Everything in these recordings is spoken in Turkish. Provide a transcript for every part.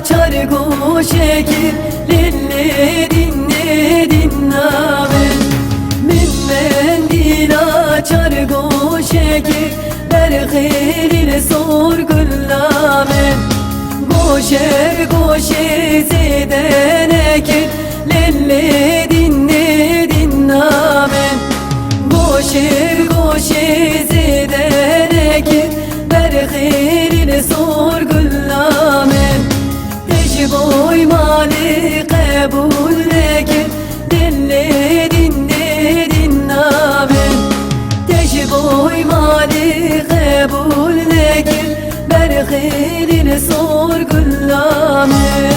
açar goşeki lille dinle dinnamen Min dil açar goşeki berxelil sor güllamen Goşer goşe zedeneki lille dinle dinnamen Goşer goşe zedeneki berxelil sor güllamen Tecboy mali kabul neki dille dinle dinnamen Tecboy mali kabul neki berxelil sor güllamen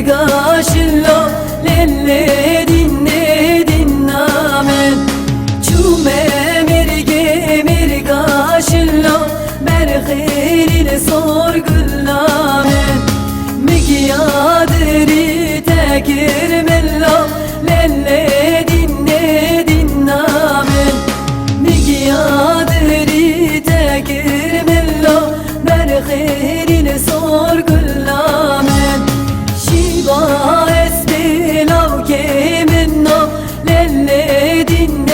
Gaşillo lelle dinle dinnamen Çume mirge gaşillo berxelil sor güllamen Migyadri tekir mello lelle dinle dinnamen Migyadri tekir mello berxelil sor güllamen Shiva esbilav ke minno lelle dinle